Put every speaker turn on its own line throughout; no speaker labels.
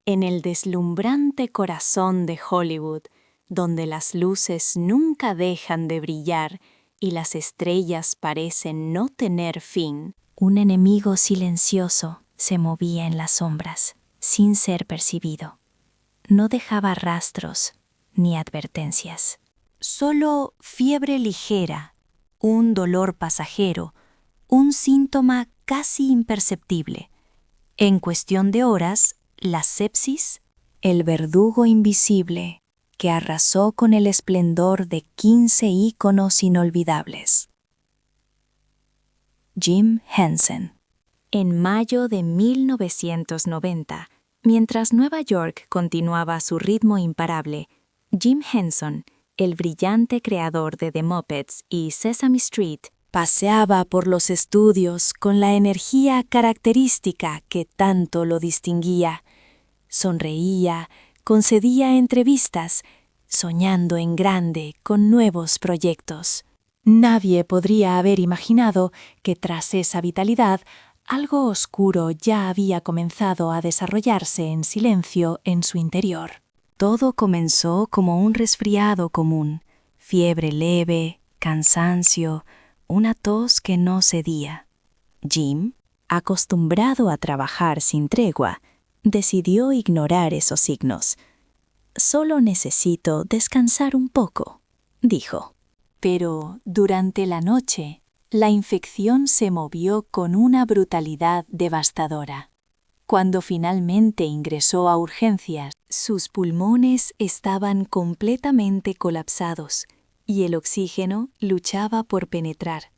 En el deslumbrante corazón de Hollywood, donde las luces nunca dejan de brillar y las estrellas parecen no tener fin,
un enemigo silencioso se movía en las sombras, sin ser percibido. No dejaba rastros ni advertencias.
Solo fiebre ligera, un dolor pasajero, un síntoma casi imperceptible. En cuestión de horas, la sepsis,
el verdugo invisible que arrasó con el esplendor de 15 íconos inolvidables. Jim Henson.
En mayo de 1990, mientras Nueva York continuaba su ritmo imparable, Jim Henson, el brillante creador de The Muppets y Sesame Street, paseaba por los estudios con la energía característica que tanto lo distinguía. Sonreía, concedía entrevistas, soñando en grande con nuevos proyectos. Nadie podría haber imaginado que tras esa vitalidad, algo oscuro ya había comenzado a desarrollarse en silencio en su interior.
Todo comenzó como un resfriado común, fiebre leve, cansancio, una tos que no cedía.
Jim, acostumbrado a trabajar sin tregua, decidió ignorar esos signos. «Solo necesito descansar un poco», dijo. Pero durante la noche, la infección se movió con una brutalidad devastadora. Cuando finalmente ingresó a urgencias, sus pulmones estaban completamente colapsados y el oxígeno luchaba por penetrar.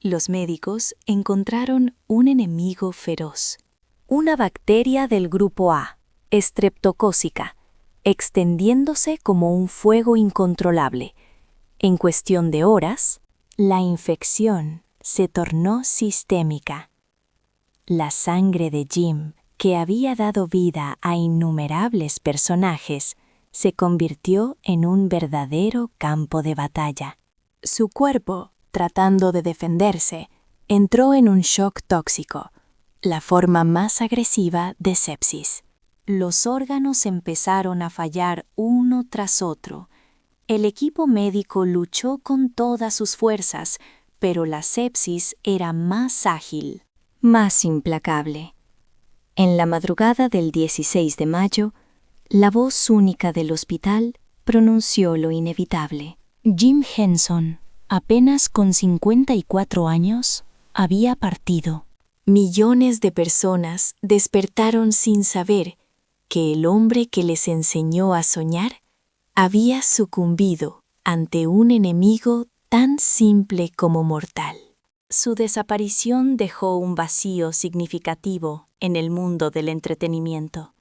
Los médicos encontraron un enemigo feroz.
Una bacteria del grupo A, Streptococcica, extendiéndose como un fuego incontrolable. En cuestión de horas,
la infección se tornó sistémica. La sangre de Jim, que había dado vida a innumerables personajes, se convirtió en un verdadero campo de batalla. Su cuerpo, tratando de defenderse, entró en un shock tóxico, la forma más agresiva de sepsis. Los órganos empezaron a fallar uno tras otro. El equipo médico luchó con todas sus fuerzas, pero la sepsis era más ágil, más implacable. En la madrugada del 16 de mayo, la voz única del hospital pronunció lo inevitable.
Jim Henson, apenas con 54 años, había partido.
Millones de personas despertaron sin saber que el hombre que les enseñó a soñar había sucumbido ante un enemigo tan simple como mortal. Su desaparición dejó un vacío significativo en el mundo del entretenimiento.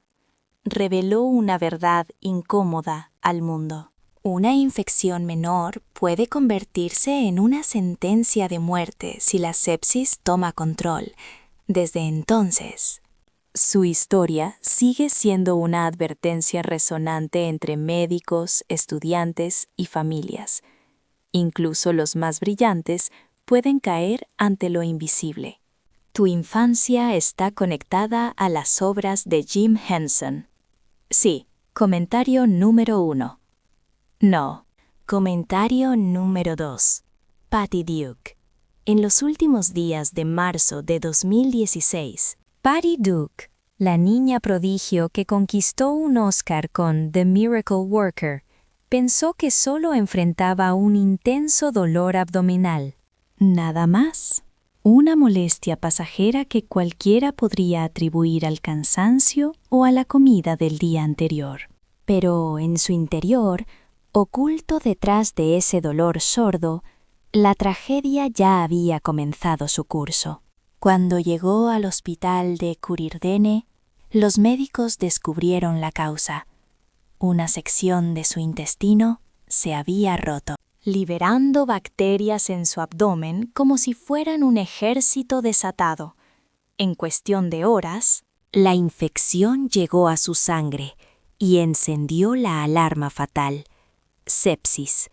Reveló una verdad incómoda al mundo. Una infección menor puede convertirse en una sentencia de muerte si la sepsis toma control. Desde entonces, su historia sigue siendo una advertencia resonante entre médicos, estudiantes y familias. Incluso los más brillantes pueden caer ante lo invisible. Tu infancia está conectada a las obras de Jim Henson. Sí, comentario número 1. No, comentario número 2. Patty Duke. En los últimos días de marzo de 2016, Patty Duke, la niña prodigio que conquistó un Oscar con The Miracle Worker, pensó que solo enfrentaba un intenso dolor abdominal. Nada más. Una molestia pasajera que cualquiera podría atribuir al cansancio o a la comida del día anterior. Pero en su interior, oculto detrás de ese dolor sordo, la tragedia ya había comenzado su curso. Cuando llegó al hospital de Curirdene, los médicos descubrieron la causa. Una sección de su intestino se había roto, liberando bacterias en su abdomen como si fueran un ejército desatado. En cuestión de horas, la infección llegó a su sangre y encendió la alarma fatal. Sepsis.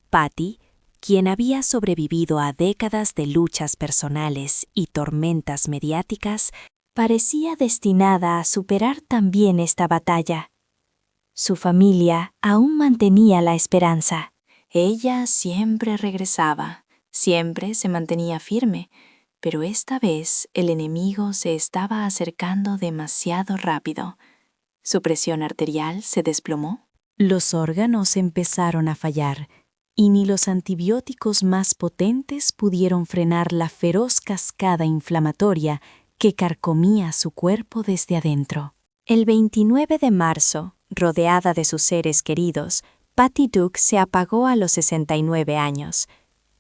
Patty, quien había sobrevivido a décadas de luchas personales y tormentas mediáticas,
parecía destinada a superar también esta batalla. Su familia aún mantenía la esperanza.
Ella siempre regresaba, siempre se mantenía firme, pero esta vez el enemigo se estaba acercando demasiado rápido. Su presión arterial se desplomó.
Los órganos empezaron a fallar, y ni los antibióticos más potentes pudieron frenar la feroz cascada inflamatoria que carcomía su cuerpo desde adentro. El 29 de marzo, rodeada de sus seres queridos, Patty Duke se apagó a los 69 años.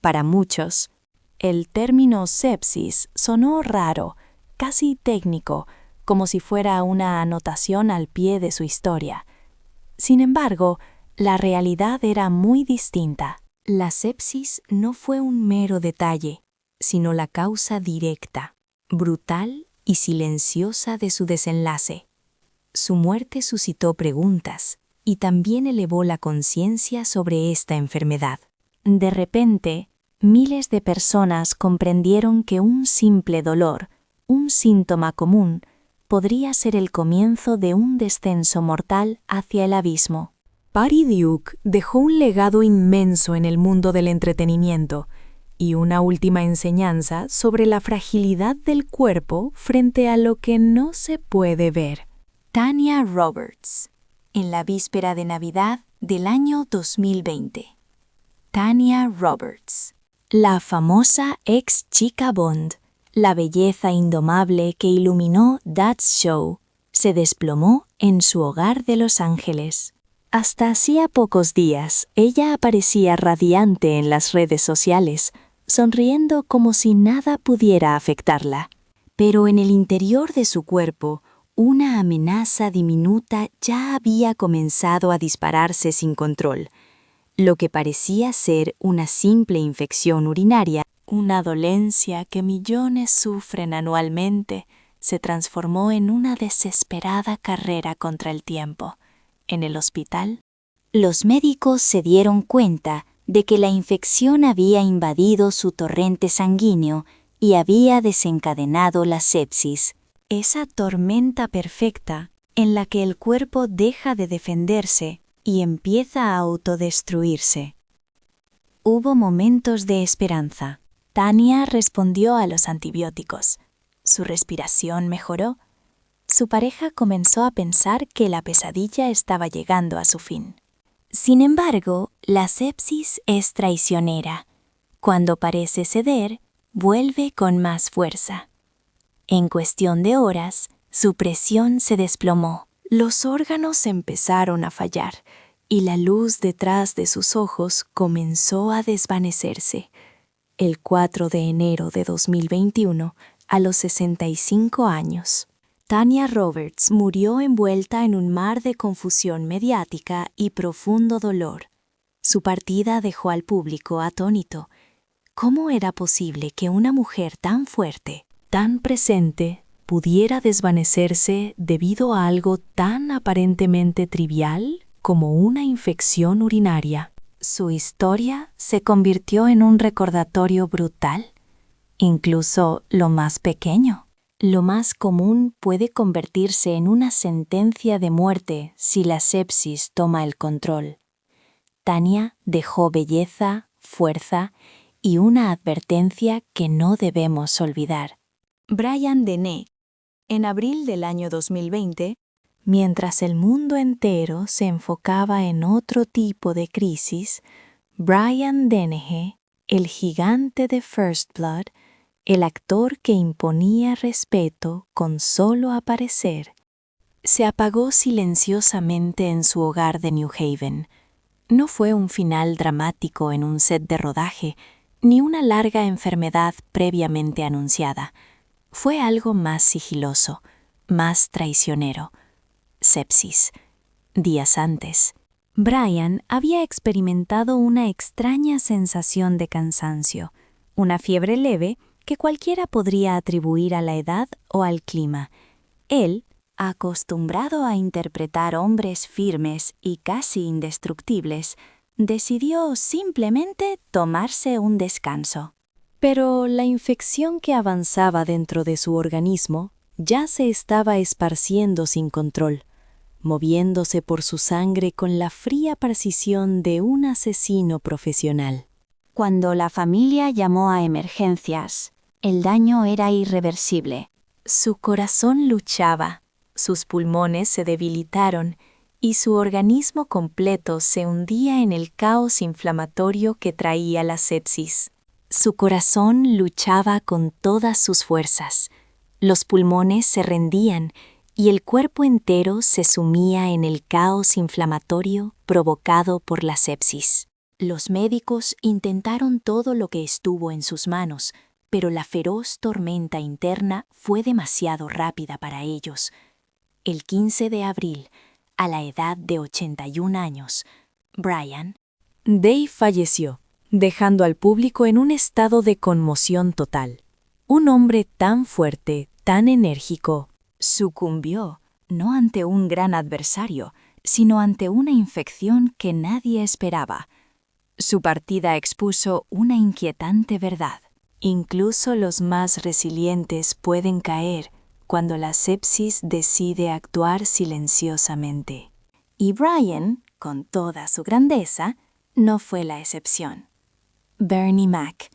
Para muchos, el término sepsis sonó raro, casi técnico, como si fuera una anotación al pie de su historia. Sin embargo, la realidad era muy distinta. La sepsis no fue un mero detalle, sino la causa directa, brutal y silenciosa de su desenlace. Su muerte suscitó preguntas y también elevó la conciencia sobre esta enfermedad. De repente, miles de personas comprendieron que un simple dolor, un síntoma común, podría ser el comienzo de un descenso mortal hacia el abismo. Patty Duke dejó un legado inmenso en el mundo del entretenimiento y una última enseñanza sobre la fragilidad del cuerpo frente a lo que no se puede ver. Tanya Roberts, en la víspera de Navidad del año 2020. Tanya Roberts, la famosa ex chica Bond, la belleza indomable que iluminó That's Show, se desplomó en su hogar de Los Ángeles. Hasta hacía pocos días, ella aparecía radiante en las redes sociales, sonriendo como si nada pudiera afectarla. Pero en el interior de su cuerpo, una amenaza diminuta ya había comenzado a dispararse sin control. Lo que parecía ser una simple infección urinaria, una dolencia que millones sufren anualmente, se transformó en una desesperada carrera contra el tiempo. En el hospital, los médicos se dieron cuenta de que la infección había invadido su torrente sanguíneo y había desencadenado la sepsis. Esa tormenta perfecta en la que el cuerpo deja de defenderse y empieza a autodestruirse. Hubo momentos de esperanza. Tanya respondió a los antibióticos. Su respiración mejoró. Su pareja comenzó a pensar que la pesadilla estaba llegando a su fin. Sin embargo, la sepsis es traicionera. Cuando parece ceder, vuelve con más fuerza. En cuestión de horas, su presión se desplomó. Los órganos empezaron a fallar y la luz detrás de sus ojos comenzó a desvanecerse. El 4 de enero de 2021, a los 65 años, Tanya Roberts murió envuelta en un mar de confusión mediática y profundo dolor. Su partida dejó al público atónito. ¿Cómo era posible que una mujer tan fuerte, tan presente, pudiera desvanecerse debido a algo tan aparentemente trivial como una infección urinaria? Su historia se convirtió en un recordatorio brutal. Incluso lo más pequeño, lo más común puede convertirse en una sentencia de muerte si la sepsis toma el control. Tanya dejó belleza, fuerza y una advertencia que no debemos olvidar. Brian Dennehy, en abril del año 2020, mientras el mundo entero se enfocaba en otro tipo de crisis, Brian Dennehy, el gigante de First Blood, el actor que imponía respeto con solo aparecer, se apagó silenciosamente en su hogar de New Haven. No fue un final dramático en un set de rodaje, ni una larga enfermedad previamente anunciada. Fue algo más sigiloso, más traicionero. Sepsis. Días antes, Brian había experimentado una extraña sensación de cansancio, una fiebre leve que cualquiera podría atribuir a la edad o al clima. Él, acostumbrado a interpretar hombres firmes y casi indestructibles, decidió simplemente tomarse un descanso. Pero la infección que avanzaba dentro de su organismo ya se estaba esparciendo sin control, moviéndose por su sangre con la fría precisión de un asesino profesional.
Cuando la familia llamó a emergencias, el daño era irreversible. Su corazón luchaba, sus pulmones se debilitaron y su organismo completo se hundía en el caos inflamatorio que traía la sepsis. Su corazón luchaba con todas sus fuerzas. Los pulmones se rendían y el cuerpo entero se sumía en el caos inflamatorio provocado por la sepsis. Los médicos intentaron todo lo que estuvo en sus manos, pero la feroz tormenta interna fue demasiado rápida para ellos. El 15 de abril, a la edad de 81 años, Brian Day falleció, dejando al público en un estado de conmoción total. Un hombre tan fuerte, tan enérgico, sucumbió no ante un gran adversario, sino ante una infección que nadie esperaba. Su partida expuso una inquietante verdad. Incluso los más resilientes pueden caer cuando la sepsis decide actuar silenciosamente. Y Brian, con toda su grandeza, no fue la excepción. Bernie Mac,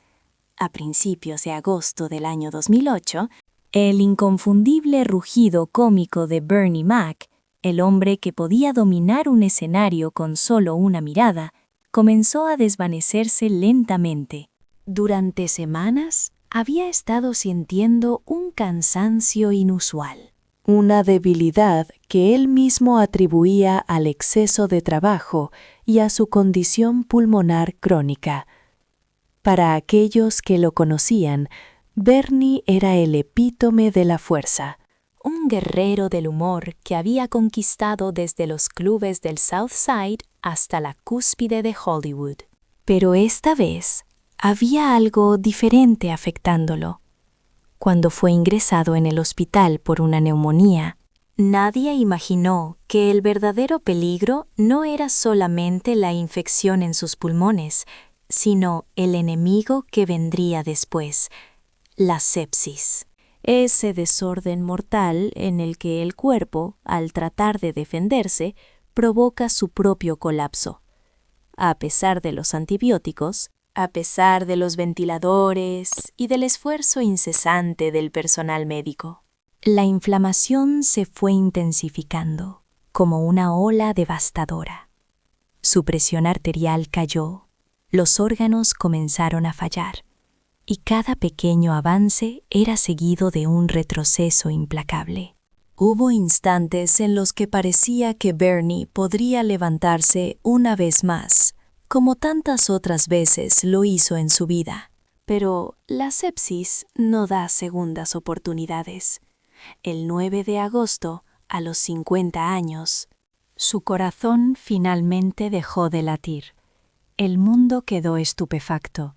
a principios de agosto del año 2008, el inconfundible rugido cómico de Bernie Mac, el hombre que podía dominar un escenario con solo una mirada, comenzó a desvanecerse lentamente. Durante semanas había estado sintiendo un cansancio inusual. Una debilidad que él mismo atribuía al exceso de trabajo y a su condición pulmonar crónica. Para aquellos que lo conocían, Bernie era el epítome de la fuerza. Un guerrero del humor que había conquistado desde los clubes del South Side hasta la cúspide de Hollywood. Pero esta vez había algo diferente afectándolo. Cuando fue ingresado en el hospital por una neumonía, nadie imaginó que el verdadero peligro no era solamente la infección en sus pulmones, sino el enemigo que vendría después, la sepsis. Ese desorden mortal en el que el cuerpo, al tratar de defenderse, provoca su propio colapso. A pesar de los antibióticos, a pesar de los ventiladores y del esfuerzo incesante del personal médico, la inflamación se fue intensificando como una ola devastadora. Su presión arterial cayó, los órganos comenzaron a fallar, y cada pequeño avance era seguido de un retroceso implacable. Hubo instantes en los que parecía que Bernie podría levantarse una vez más, como tantas otras veces lo hizo en su vida. Pero la sepsis no da segundas oportunidades. El 9 de agosto, a los 50 años, su corazón finalmente dejó de latir. El mundo quedó estupefacto.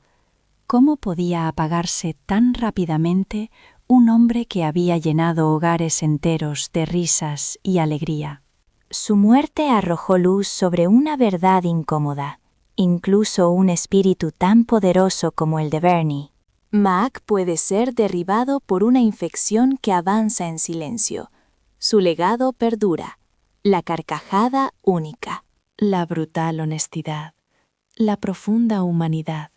¿Cómo podía apagarse tan rápidamente un hombre que había llenado hogares enteros de risas y alegría? Su muerte arrojó luz sobre una verdad incómoda. Incluso un espíritu tan poderoso como el de Bernie, Mac puede ser derribado por una infección que avanza en silencio. Su legado perdura, la carcajada única, la brutal honestidad, la profunda humanidad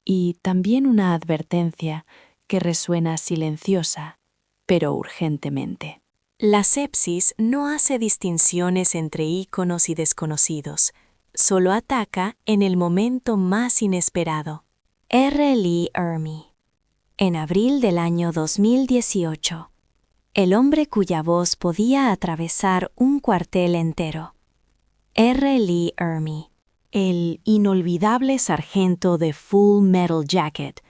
y también una advertencia que resuena silenciosa, pero urgentemente. La sepsis no hace distinciones entre íconos y desconocidos. Solo ataca en el momento más inesperado. R. Lee Ermey. En abril del año 2018, el hombre cuya voz podía atravesar un cuartel entero. R. Lee Ermey, el inolvidable sargento de Full Metal Jacket,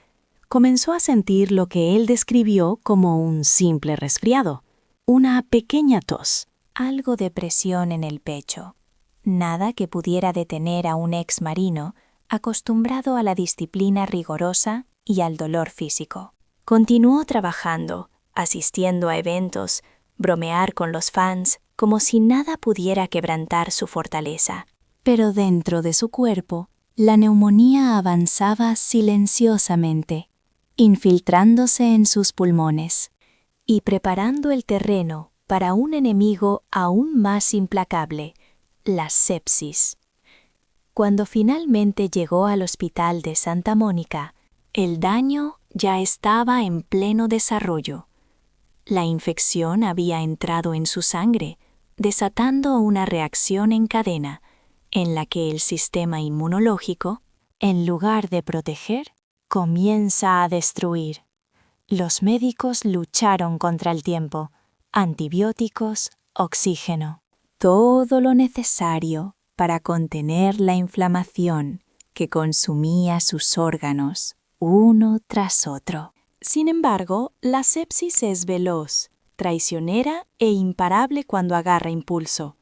comenzó a sentir lo que él describió como un simple resfriado, una pequeña tos, algo de presión en el pecho. Nada que pudiera detener a un ex marino acostumbrado a la disciplina rigurosa y al dolor físico. Continuó trabajando, asistiendo a eventos, bromear con los fans, como si nada pudiera quebrantar su fortaleza. Pero dentro de su cuerpo, la neumonía avanzaba silenciosamente, infiltrándose en sus pulmones. y preparando el terreno para un enemigo aún más implacable, la sepsis. Cuando finalmente llegó al hospital de Santa Mónica, el daño ya estaba en pleno desarrollo. La infección había entrado en su sangre, desatando una reacción en cadena, en la que el sistema inmunológico, en lugar de proteger, comienza a destruir. Los médicos lucharon contra el tiempo, antibióticos, oxígeno, todo lo necesario para contener la inflamación que consumía sus órganos, uno tras otro. Sin embargo, la sepsis es veloz, traicionera e imparable cuando agarra impulso.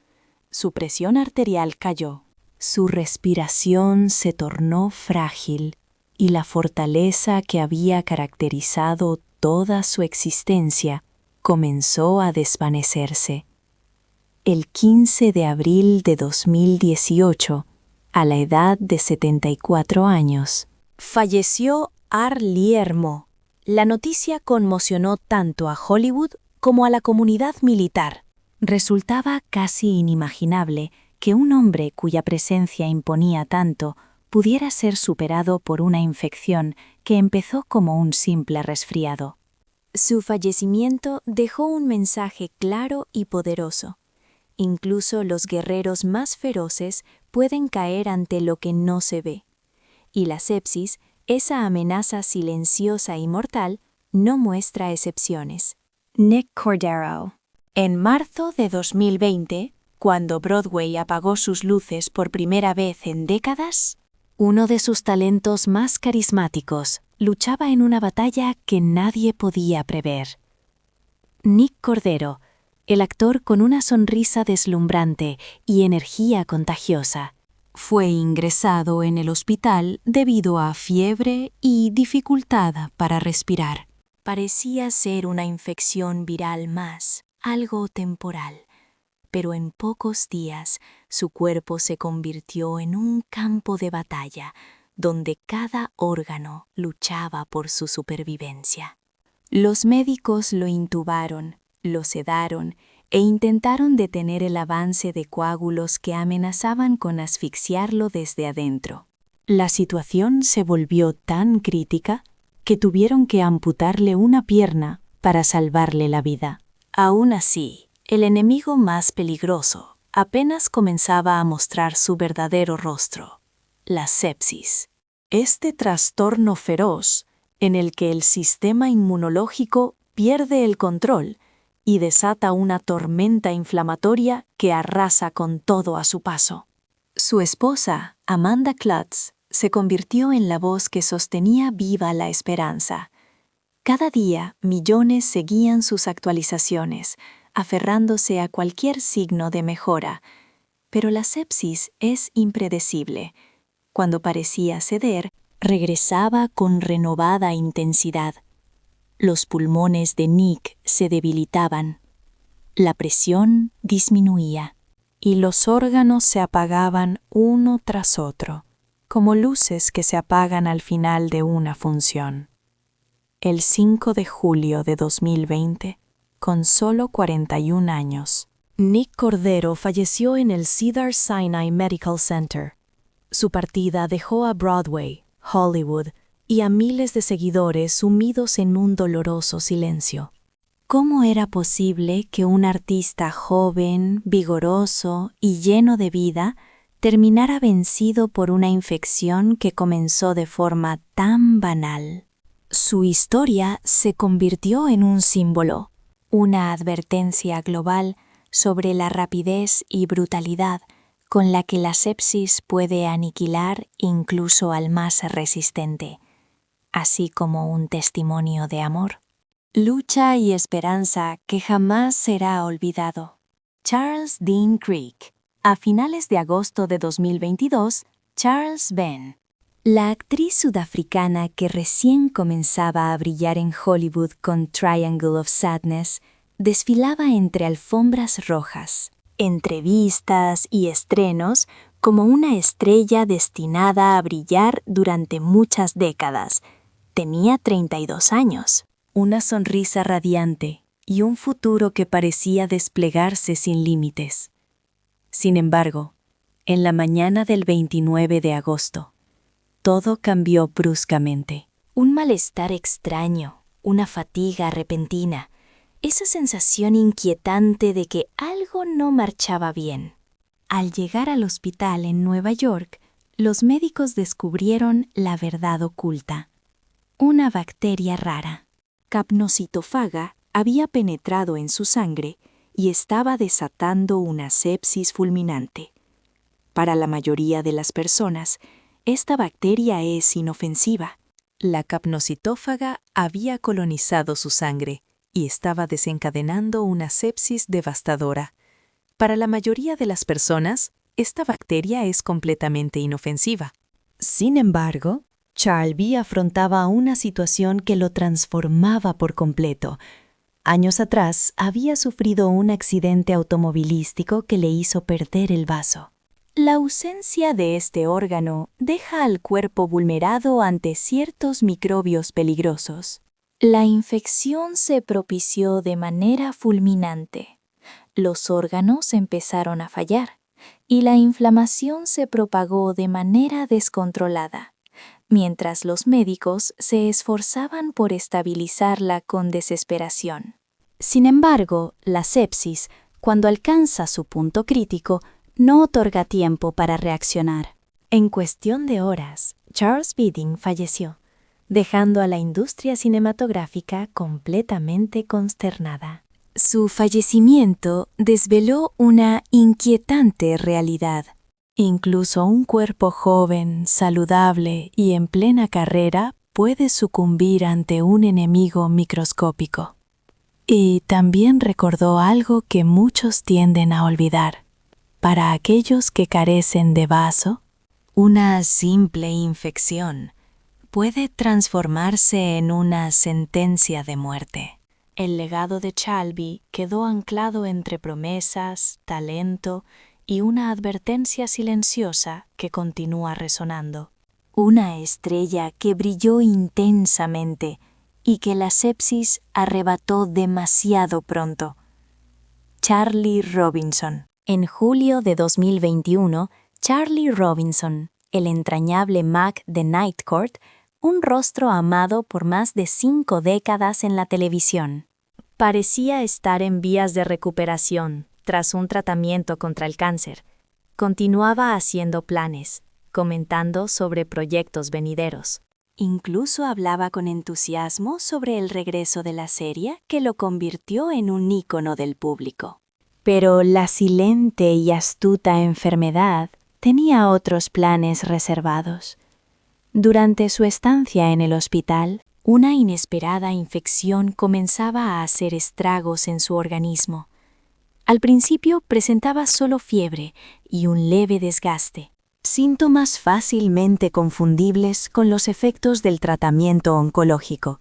Su presión arterial cayó. Su respiración se tornó frágil y la fortaleza que había caracterizado toda su existencia comenzó a desvanecerse. El 15 de abril de 2018, a la edad de 74 años, falleció Guillermo. La noticia conmocionó tanto a Hollywood como a la comunidad militar. Resultaba casi inimaginable que un hombre cuya presencia imponía tanto pudiera ser superado por una infección que empezó como un simple resfriado. Su fallecimiento dejó un mensaje claro y poderoso. Incluso los guerreros más feroces pueden caer ante lo que no se ve. Y la sepsis, esa amenaza silenciosa y mortal, no muestra excepciones. Nick Cordero. En marzo de 2020, cuando Broadway apagó sus luces por primera vez en décadas, uno de sus talentos más carismáticos luchaba en una batalla que nadie podía prever. Nick Cordero, el actor con una sonrisa deslumbrante y energía contagiosa, fue ingresado en el hospital debido a fiebre y dificultad para respirar. Parecía ser una infección viral más, algo temporal, pero en pocos días su cuerpo se convirtió en un campo de batalla donde cada órgano luchaba por su supervivencia. Los médicos lo intubaron, lo sedaron e intentaron detener el avance de coágulos que amenazaban con asfixiarlo desde adentro. La situación se volvió tan crítica que tuvieron que amputarle una pierna para salvarle la vida. Aún así, el enemigo más peligroso apenas comenzaba a mostrar su verdadero rostro: la sepsis. Este trastorno feroz en el que el sistema inmunológico pierde el control y desata una tormenta inflamatoria que arrasa con todo a su paso. Su esposa, Amanda Klotz, se convirtió en la voz que sostenía viva la esperanza. Cada día, millones seguían sus actualizaciones, aferrándose a cualquier signo de mejora. Pero la sepsis es impredecible. Cuando parecía ceder, regresaba con renovada intensidad. Los pulmones de Nick se debilitaban, la presión disminuía y los órganos se apagaban uno tras otro, como luces que se apagan al final de una función. El 5 de julio de 2020, con solo 41 años, Nick Cordero falleció en el Cedars-Sinai Medical Center. Su partida dejó a Broadway, Hollywood y a miles de seguidores sumidos en un doloroso silencio. ¿Cómo era posible que un artista joven, vigoroso y lleno de vida terminara vencido por una infección que comenzó de forma tan banal? Su historia se convirtió en un símbolo, una advertencia global sobre la rapidez y brutalidad con la que la sepsis puede aniquilar incluso al más resistente, así como un testimonio de amor, lucha y esperanza que jamás será olvidado. Charles Dean Creek. A finales de agosto de 2022, Charles Benn. La actriz sudafricana que recién comenzaba a brillar en Hollywood con Triangle of Sadness desfilaba entre alfombras rojas, entrevistas y estrenos como una estrella destinada a brillar durante muchas décadas. Tenía 32 años, una sonrisa radiante
y un futuro que parecía desplegarse sin límites. Sin embargo, en la mañana del 29 de agosto, todo cambió bruscamente.
Un malestar extraño, una fatiga repentina, esa sensación inquietante de que algo no marchaba bien. Al llegar al hospital en Nueva York, los médicos descubrieron la verdad oculta. Una bacteria rara, Capnocitofaga, había penetrado en su sangre y estaba desatando una sepsis fulminante. Para la mayoría de las personas, esta bacteria es inofensiva.
La capnocitófaga había colonizado su sangre y estaba desencadenando una sepsis devastadora. Para la mayoría de las personas, esta bacteria es completamente inofensiva. Sin embargo, Charlby afrontaba una situación que lo transformaba por completo. Años atrás, había sufrido un accidente automovilístico que le hizo perder el vaso.
La ausencia de este órgano deja al cuerpo vulnerado ante ciertos microbios peligrosos. La infección se propició de manera fulminante. Los órganos empezaron a fallar y la inflamación se propagó de manera descontrolada, mientras los médicos se esforzaban por estabilizarla con desesperación. Sin embargo, la sepsis, cuando alcanza su punto crítico, no otorga tiempo para reaccionar. En cuestión de horas, Charles Bidding falleció, dejando a la industria cinematográfica completamente consternada. Su fallecimiento desveló una inquietante realidad. Incluso un cuerpo joven, saludable y en plena carrera puede sucumbir ante un enemigo microscópico. Y también recordó algo que muchos tienden a olvidar. Para aquellos que carecen de vaso, una simple infección puede transformarse en una sentencia de muerte. El legado de Charlby quedó anclado entre promesas, talento y una advertencia silenciosa que continúa resonando. Una estrella que brilló intensamente y que la sepsis arrebató demasiado pronto. Charlie Robinson. En julio de 2021, Charlie Robinson, el entrañable Mac de Night Court, un rostro amado por más de 5 décadas en la televisión. Parecía estar en vías de recuperación tras un tratamiento contra el cáncer. Continuaba haciendo planes, comentando sobre proyectos venideros. Incluso hablaba con entusiasmo sobre el regreso de la serie que lo convirtió en un ícono del público. Pero la silente y astuta enfermedad tenía otros planes reservados. Durante su estancia en el hospital, una inesperada infección comenzaba a hacer estragos en su organismo. Al principio presentaba solo fiebre y un leve desgaste, síntomas fácilmente confundibles con los efectos del tratamiento oncológico.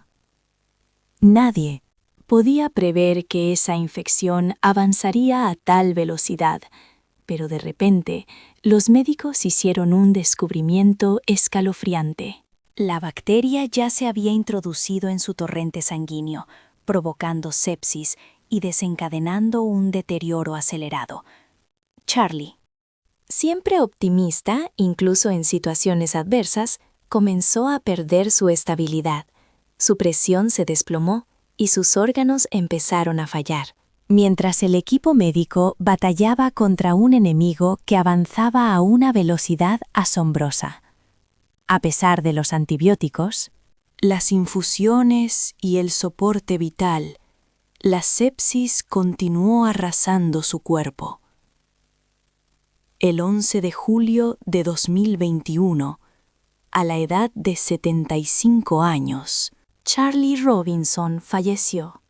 Nadie podía prever que esa infección avanzaría a tal velocidad, pero de repente los médicos hicieron un descubrimiento escalofriante. La bacteria ya se había introducido en su torrente sanguíneo, provocando sepsis y desencadenando un deterioro acelerado. Charlie, siempre optimista, incluso en situaciones adversas, comenzó a perder su estabilidad. Su presión se desplomó y sus órganos empezaron a fallar, mientras el equipo médico batallaba contra un enemigo que avanzaba a una velocidad asombrosa. A pesar de los antibióticos, las infusiones y el soporte vital, la sepsis continuó arrasando su cuerpo. El 11 de julio de 2021, a la edad de 75 años, Charlie Robinson falleció.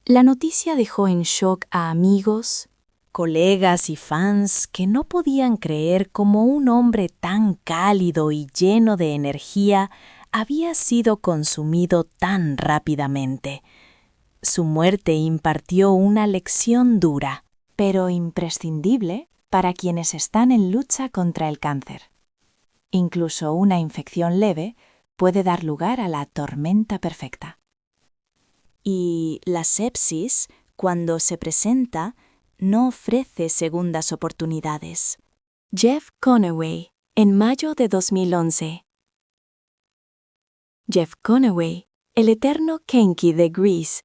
La noticia dejó en shock a amigos, colegas y fans que no podían creer cómo un hombre tan cálido y lleno de energía había sido consumido tan rápidamente. Su muerte impartió una lección dura, pero imprescindible para quienes están en lucha contra el cáncer. Incluso una infección leve puede dar lugar a la tormenta perfecta.
Y la sepsis, cuando se presenta, no ofrece segundas oportunidades.
Jeff Conaway, en mayo de 2011. Jeff Conaway, el eterno Kenky de Grease,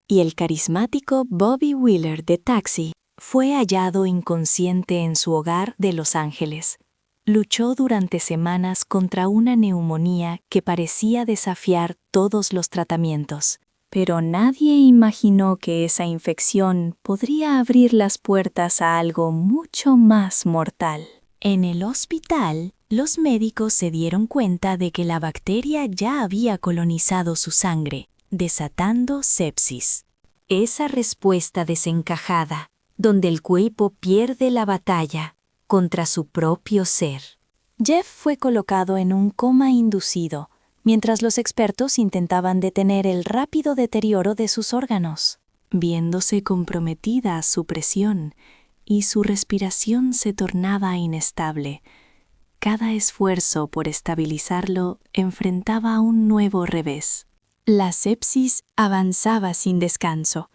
y el carismático Bobby Wheeler de Taxi,
fue hallado inconsciente en su hogar de Los Ángeles. Luchó durante semanas contra una neumonía que parecía desafiar todos los tratamientos. Pero nadie imaginó que esa infección podría abrir las puertas a algo mucho más mortal. En el hospital, los médicos se dieron cuenta de que la bacteria ya había colonizado su sangre, desatando sepsis. Esa respuesta desencajada, donde el cuerpo pierde la batalla contra su propio ser. Jeff fue colocado en un coma inducido, mientras los expertos intentaban detener el rápido deterioro de sus órganos. Viéndose comprometida su presión y su respiración se tornaba inestable, cada esfuerzo por estabilizarlo enfrentaba un nuevo revés.
La sepsis avanzaba sin descanso.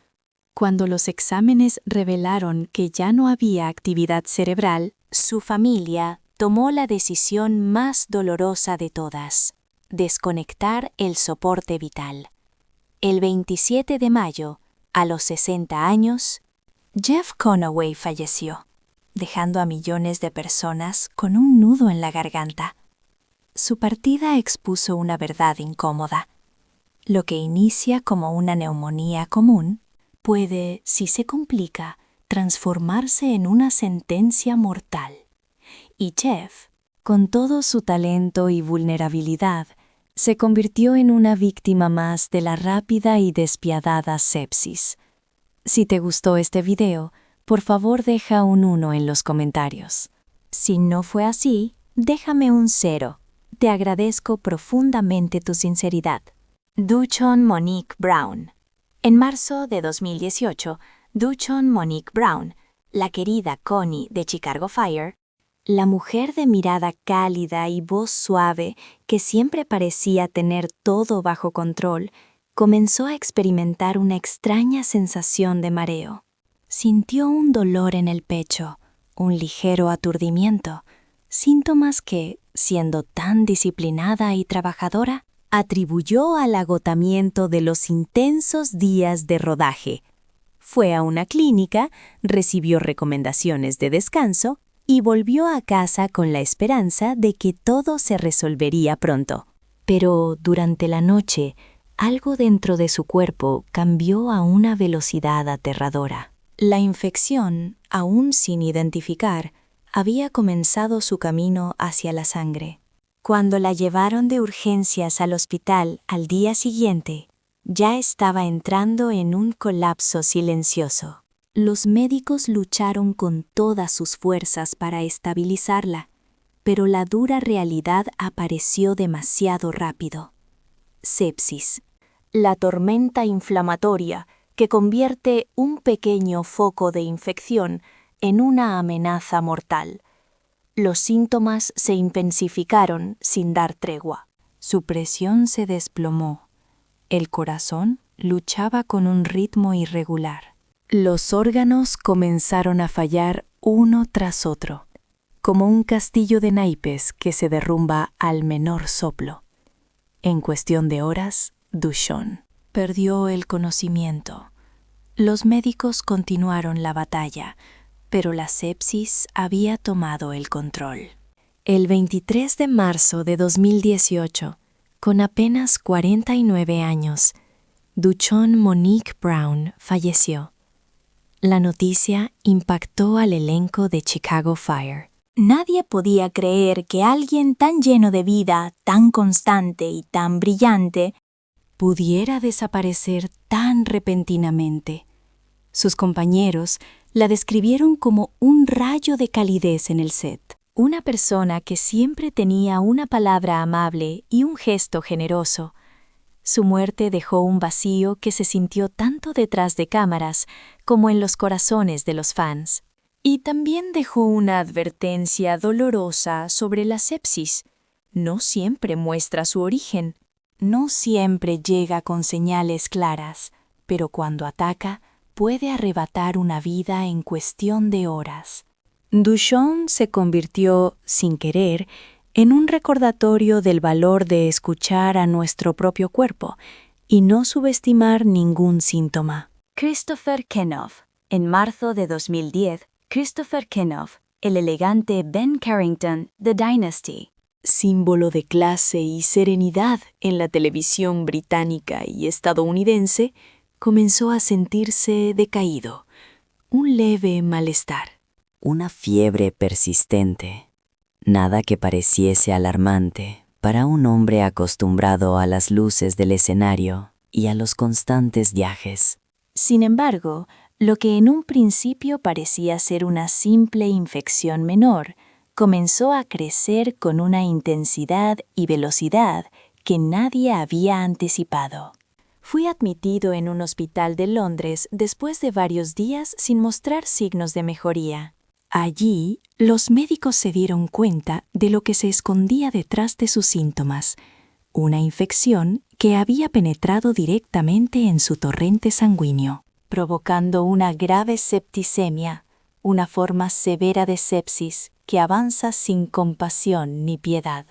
Cuando los exámenes revelaron que ya no había actividad cerebral,
su familia tomó la decisión más dolorosa de todas: desconectar el soporte vital. El 27 de mayo, a los 60 años, Jeff Conaway falleció, dejando a millones de personas con un nudo en la garganta. Su partida expuso una verdad incómoda. Lo que inicia como una neumonía común puede, si se complica, transformarse en una sentencia mortal. Y Jeff, con todo su talento y vulnerabilidad, se convirtió en una víctima más de la rápida y despiadada sepsis. Si te gustó este video, por favor deja un 1 en los comentarios. Si no fue así, déjame un 0. Te agradezco profundamente tu sinceridad. Duchon Monique Brown. En marzo de 2018, Duchon Monique Brown, la querida Connie de Chicago Fire, la mujer de mirada cálida y voz suave que siempre parecía tener todo bajo control, comenzó a experimentar una extraña sensación de mareo. Sintió un dolor en el pecho, un ligero aturdimiento, síntomas que, siendo tan disciplinada y trabajadora, atribuyó al agotamiento de los intensos días de rodaje. Fue a una clínica, recibió recomendaciones de descanso y volvió a casa con la esperanza de que todo se resolvería pronto. Pero durante la noche, algo dentro de su cuerpo cambió a una velocidad aterradora. La infección, aún sin identificar, había comenzado su camino hacia la sangre. Cuando la llevaron de urgencias al hospital al día siguiente, ya estaba entrando en un colapso silencioso. Los médicos lucharon con todas sus fuerzas para estabilizarla, pero la dura realidad apareció demasiado rápido. Sepsis, la tormenta inflamatoria que convierte un pequeño foco de infección en una amenaza mortal. Los síntomas se intensificaron sin dar tregua. Su presión se desplomó. El corazón luchaba con un ritmo irregular. Los órganos comenzaron a fallar uno tras otro, como un castillo de naipes que se derrumba al menor soplo. En cuestión de horas, Duchon perdió el conocimiento. Los médicos continuaron la batalla, pero la sepsis había tomado el control. El 23 de marzo de 2018, con apenas 49 años, Duchon Monique Brown falleció. La noticia impactó al elenco de Chicago Fire. Nadie podía creer que alguien tan lleno de vida, tan constante y tan brillante, pudiera desaparecer tan repentinamente. Sus compañeros la describieron como un rayo de calidez en el set. Una persona que siempre tenía una palabra amable y un gesto generoso. Su muerte dejó un vacío que se sintió tanto detrás de cámaras como en los corazones de los fans. Y también dejó una advertencia dolorosa sobre la sepsis. No siempre muestra su origen. No siempre llega con señales claras.
pero cuando ataca, puede arrebatar una vida en cuestión de horas.
Duchamp se convirtió, sin querer, en un recordatorio del valor de escuchar a nuestro propio cuerpo y no subestimar ningún síntoma.
Christopher Kenoff. En marzo de 2010, Christopher Kenoff, el elegante Ben Carrington, The Dynasty.
Símbolo de clase y serenidad en la televisión británica y estadounidense, comenzó a sentirse decaído, un leve malestar.
Una fiebre persistente, nada que pareciese alarmante para un hombre acostumbrado a las luces del escenario y a los constantes viajes.
Sin embargo, lo que en un principio parecía ser una simple infección menor, comenzó a crecer con una intensidad y velocidad que nadie había anticipado. Fui admitido en un hospital de Londres después de varios días sin mostrar signos de mejoría. Allí, los médicos se dieron cuenta de lo que se escondía detrás de sus síntomas, una infección que había penetrado directamente en su torrente sanguíneo, provocando una grave septicemia, una forma severa de sepsis que avanza sin compasión ni piedad.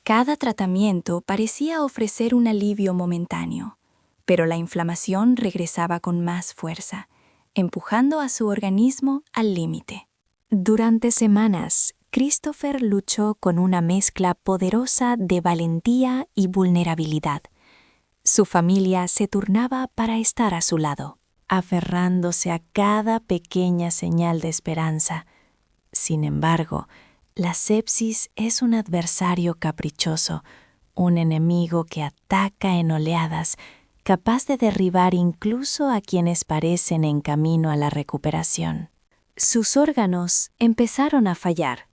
Cada tratamiento parecía ofrecer un alivio momentáneo, pero la inflamación regresaba con más fuerza, empujando a su organismo al límite. Durante semanas, Christopher luchó con una mezcla poderosa de valentía y vulnerabilidad. Su familia se turnaba para estar a su lado, aferrándose a cada pequeña señal de esperanza. Sin embargo, la sepsis es un adversario caprichoso, un enemigo que ataca en oleadas, capaz de derribar incluso a quienes parecen en camino a la recuperación. Sus órganos empezaron a fallar,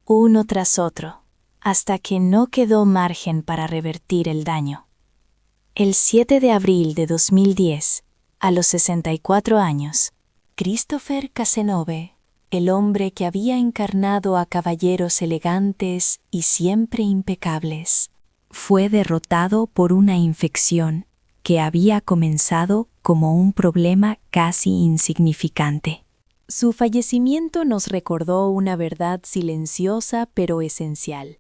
uno tras otro, hasta que no quedó margen para revertir el daño. El 7 de abril de 2010, a los 64 años, Christopher Cazenove, el hombre que había encarnado a caballeros elegantes y siempre impecables, fue derrotado por una infección que había comenzado como un problema casi insignificante. Su fallecimiento nos recordó una verdad silenciosa pero esencial.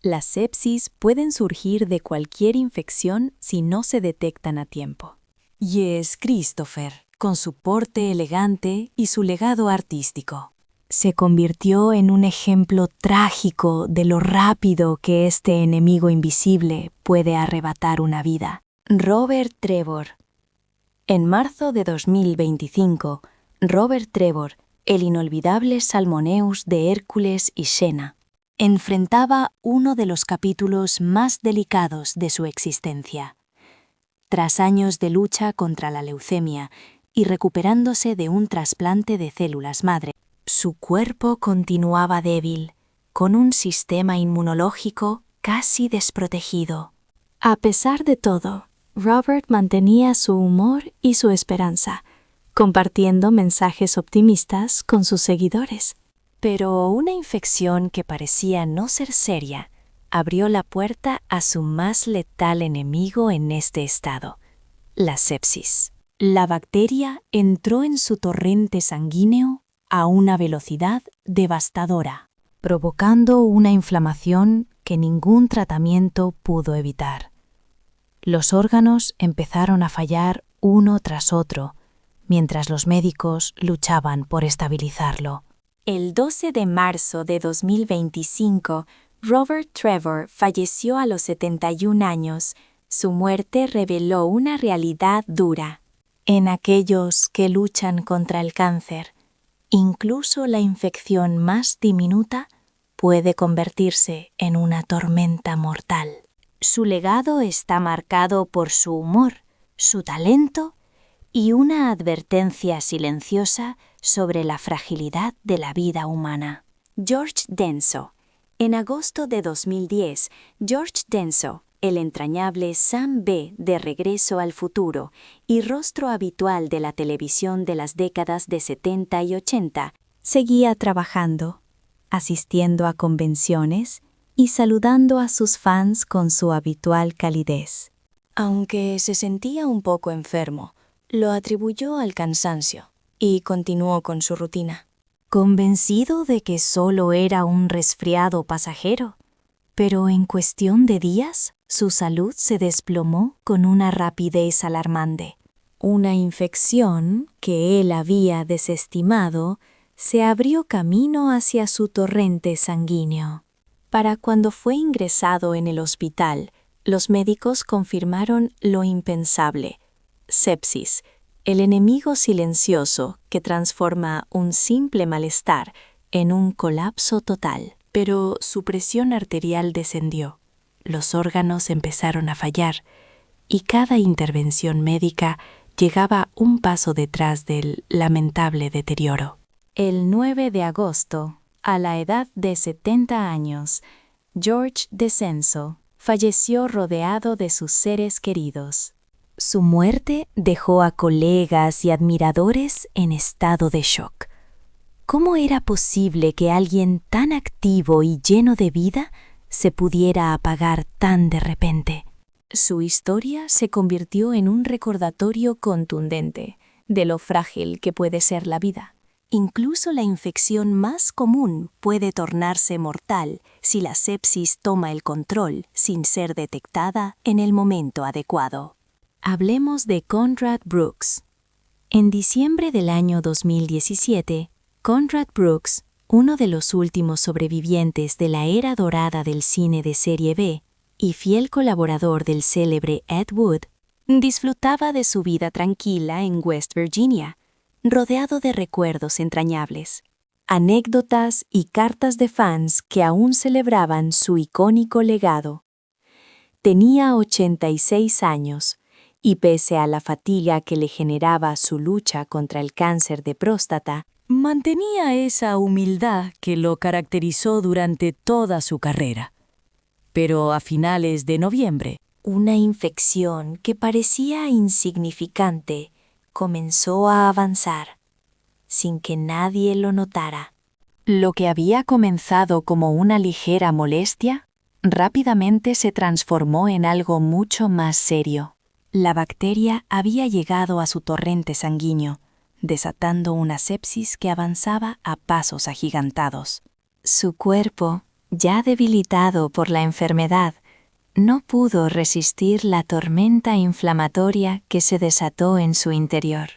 Las sepsis pueden surgir de cualquier infección si no se detectan a tiempo. Y es Christopher, con su porte elegante y su legado artístico, se convirtió en un ejemplo trágico de lo rápido que este enemigo invisible puede arrebatar una vida. Robert Trevor. En marzo de 2025, Robert Trevor, el inolvidable Salmoneus de Hércules y Xena, enfrentaba uno de los capítulos más delicados de su existencia. Tras años de lucha contra la leucemia y recuperándose de un trasplante de células madre, su cuerpo continuaba débil, con un sistema inmunológico casi desprotegido. A pesar de todo, Robert mantenía su humor y su esperanza, compartiendo mensajes optimistas con sus seguidores. Pero una infección que parecía no ser seria abrió la puerta a su más letal enemigo en este estado, la sepsis. La bacteria entró en su torrente sanguíneo a una velocidad devastadora, provocando una inflamación que ningún tratamiento pudo evitar. Los órganos empezaron a fallar uno tras otro, mientras los médicos luchaban por estabilizarlo. El 12 de marzo de 2025, Robert Trevor falleció a los 71 años. Su muerte reveló una realidad dura. En aquellos que luchan contra el cáncer, incluso la infección más diminuta puede convertirse en una tormenta mortal. Su legado está marcado por su humor, su talento y una advertencia silenciosa sobre la fragilidad de la vida humana. George Denso. En agosto de 2010, George Denso, el entrañable Sam B. de Regreso al Futuro y rostro habitual de la televisión de las décadas de 70 y 80, seguía trabajando, asistiendo a convenciones y saludando a sus fans con su habitual calidez. Aunque se sentía un poco enfermo, Lo atribuyó al cansancio y continuó con su rutina.
Convencido de que solo era un resfriado pasajero, pero en cuestión de días, su salud se desplomó con una rapidez alarmante.
Una infección que él había desestimado se abrió camino hacia su torrente sanguíneo. Para cuando fue ingresado en el hospital, los médicos confirmaron lo impensable: sepsis, el enemigo silencioso que transforma un simple malestar en un colapso total.
Pero su presión arterial descendió, los órganos empezaron a fallar y cada intervención médica llegaba un paso detrás del lamentable deterioro. El 9 de agosto, a la edad de 70 años, George Descenso falleció rodeado de sus seres queridos. Su muerte dejó a colegas y admiradores en estado de shock. ¿Cómo era posible que alguien tan activo y lleno de vida se pudiera apagar tan de repente?
Su historia se convirtió en un recordatorio contundente de lo frágil que puede ser la vida.
Incluso la infección más común puede tornarse mortal si la sepsis toma el control sin ser detectada en el momento adecuado. Hablemos de Conrad Brooks. En diciembre del año 2017, Conrad Brooks, uno de los últimos sobrevivientes de la era dorada del cine de serie B y fiel colaborador del célebre Ed Wood, disfrutaba de su vida tranquila en West Virginia, rodeado de recuerdos entrañables, anécdotas y cartas de fans que aún celebraban su icónico legado. Tenía 86 años y pese a la fatiga que le generaba su lucha contra el cáncer de próstata, mantenía esa humildad que lo caracterizó durante toda su carrera. Pero a finales de noviembre,
una infección que parecía insignificante comenzó a avanzar, sin que nadie lo notara.
Lo que había comenzado como una ligera molestia, rápidamente se transformó en algo mucho más serio. La bacteria había llegado a su torrente sanguíneo, desatando una sepsis que avanzaba a pasos agigantados.
Su cuerpo, ya debilitado por la enfermedad, no pudo resistir la tormenta inflamatoria que se desató en su interior.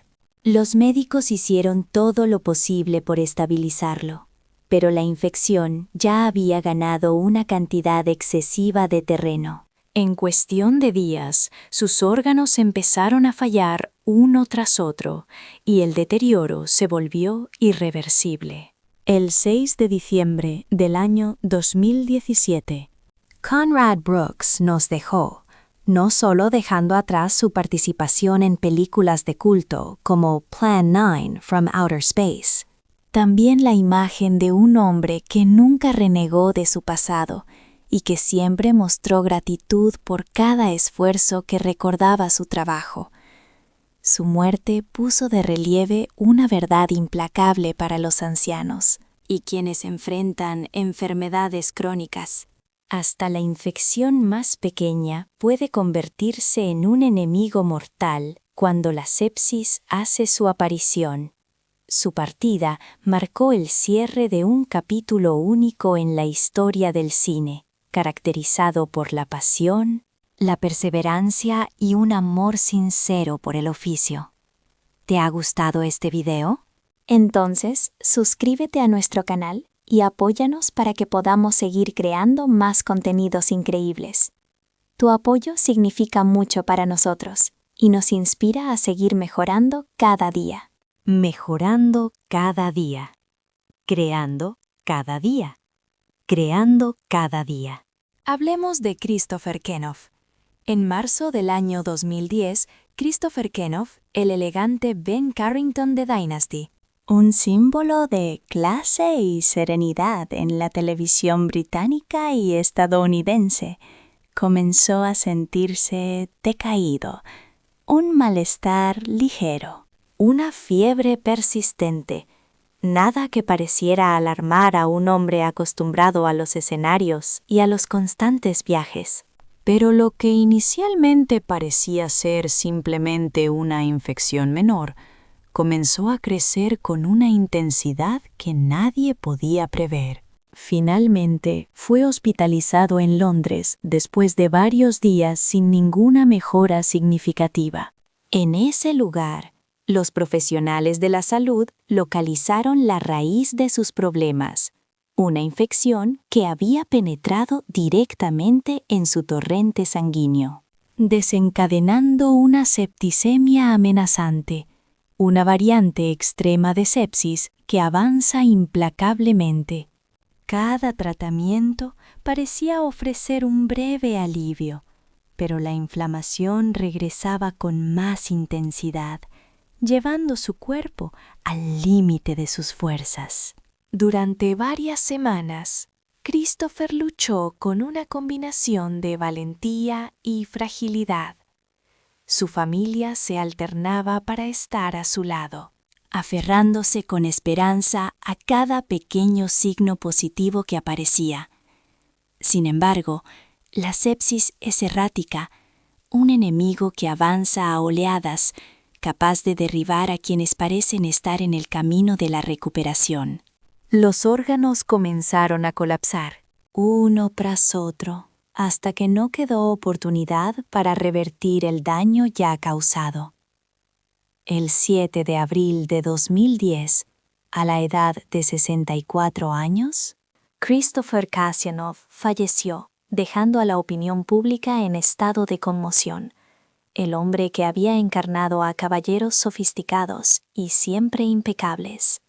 Los médicos hicieron todo lo posible por estabilizarlo, pero la infección ya había ganado una cantidad excesiva de terreno. En cuestión de días, sus órganos empezaron a fallar uno tras otro y el deterioro se volvió irreversible.
El 6 de diciembre del año 2017, Conrad Brooks nos dejó, no solo dejando atrás su participación en películas de culto como Plan 9 from Outer Space, también la imagen de un hombre que nunca renegó de su pasado y que siempre mostró gratitud por cada esfuerzo que recordaba su trabajo. Su muerte puso de relieve una verdad implacable para los ancianos y quienes enfrentan enfermedades crónicas.
Hasta la infección más pequeña puede convertirse en un enemigo mortal cuando la sepsis hace su aparición. Su partida marcó el cierre de un capítulo único en la historia del cine, caracterizado por la pasión,
la perseverancia y un amor sincero por el oficio. ¿Te ha gustado este video?
Entonces, suscríbete a nuestro canal y apóyanos para que podamos seguir creando más contenidos increíbles. Tu apoyo significa mucho para nosotros y nos inspira a seguir mejorando cada día.
Mejorando cada día. Creando cada día. Creando cada día.
Hablemos de Christopher Kenoff. En marzo del año 2010, Christopher Kenoff, el elegante Ben Carrington de Dynasty,
un símbolo de clase y serenidad en la televisión británica y estadounidense, comenzó a sentirse decaído, un malestar ligero,
una fiebre persistente, nada que pareciera alarmar a un hombre acostumbrado a los escenarios y a los constantes viajes.
Pero lo que inicialmente parecía ser simplemente una infección menor, comenzó a crecer con una intensidad que nadie podía prever. Finalmente, fue hospitalizado en Londres después de varios días sin ninguna mejora significativa.
En ese lugar, los profesionales de la salud localizaron la raíz de sus problemas, una infección que había penetrado directamente en su torrente sanguíneo,
desencadenando una septicemia amenazante, una variante extrema de sepsis que avanza implacablemente. Cada tratamiento parecía ofrecer un breve alivio, pero la inflamación regresaba con más intensidad, llevando su cuerpo al límite de sus fuerzas. Durante varias semanas, Christopher luchó con una combinación de valentía y fragilidad. Su familia se alternaba para estar a su lado, aferrándose con esperanza a cada pequeño signo positivo que aparecía. Sin embargo, la sepsis es errática, un enemigo que avanza a oleadas, capaz de derribar a quienes parecen estar en el camino de la recuperación. Los órganos comenzaron a colapsar, uno tras otro, hasta que no quedó oportunidad para revertir el daño ya causado. El 7 de abril de 2010, a la edad de 64 años, Christopher Kasyanov falleció, dejando a la opinión pública en estado de conmoción. El hombre que había encarnado a caballeros sofisticados y siempre impecables,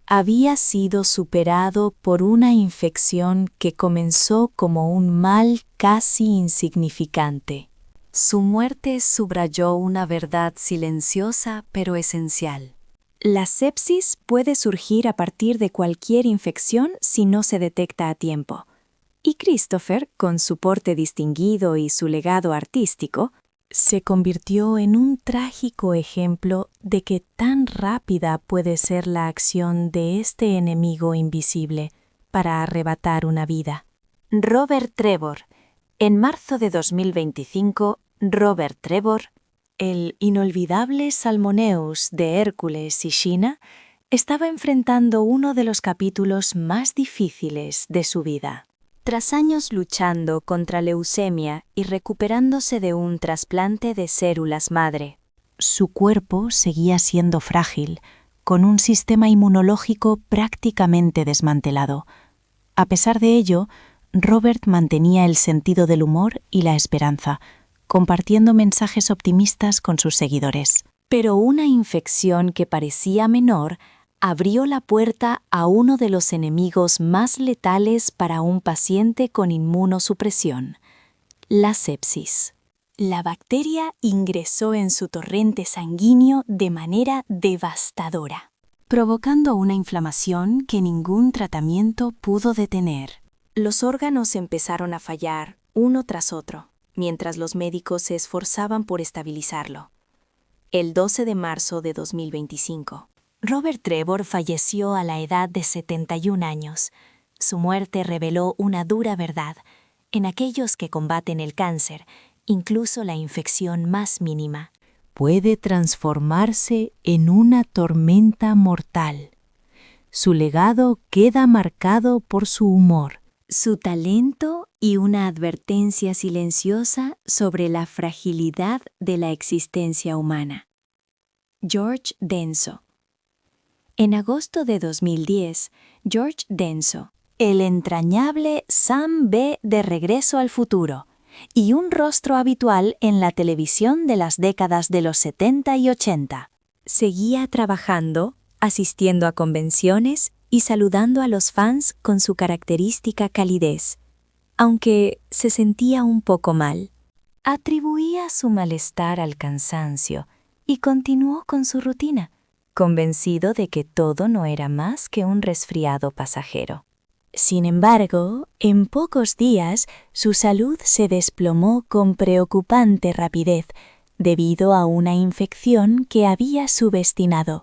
había sido superado por una infección que comenzó como un mal casi insignificante. Su muerte subrayó una verdad silenciosa pero esencial. La sepsis puede surgir a partir de cualquier infección si no se detecta a tiempo. Y Christopher, con su porte distinguido y su legado artístico, se convirtió en un trágico ejemplo de que tan rápida puede ser la acción de este enemigo invisible para arrebatar una vida.
Robert Trevor. En marzo de 2025, Robert Trevor,
el inolvidable Salmoneus de Hércules y China, estaba enfrentando uno de los capítulos más difíciles de su vida.
Tras años luchando contra leucemia y recuperándose de un trasplante de células madre,
su cuerpo seguía siendo frágil, con un sistema inmunológico prácticamente desmantelado. A pesar de ello, Robert mantenía el sentido del humor y la esperanza, compartiendo mensajes optimistas con sus seguidores.
Pero una infección que parecía menor abrió la puerta a uno de los enemigos más letales para un paciente con inmunosupresión, la sepsis. La bacteria ingresó en su torrente sanguíneo de manera devastadora, provocando una inflamación que ningún tratamiento pudo detener. Los órganos empezaron a fallar uno tras otro, mientras los médicos se esforzaban por estabilizarlo. El 12 de marzo de 2025, Robert Trevor falleció a la edad de 71 años. Su muerte reveló una dura verdad. En aquellos que combaten el cáncer, incluso la infección más mínima
puede transformarse en una tormenta mortal. Su legado queda marcado por su humor,
su talento y una advertencia silenciosa sobre la fragilidad de la existencia humana. George Denso. En agosto de 2010, George Denso, el entrañable Sam B. de Regreso al Futuro, y un rostro habitual en la televisión de las décadas de los 70 y 80, seguía trabajando, asistiendo a convenciones y saludando a los fans con su característica calidez, aunque se sentía un poco mal. Atribuía su malestar al cansancio y continuó con su rutina, convencido de que todo no era más que un resfriado pasajero. Sin embargo, en pocos días su salud se desplomó con preocupante rapidez debido a una infección que había subestimado.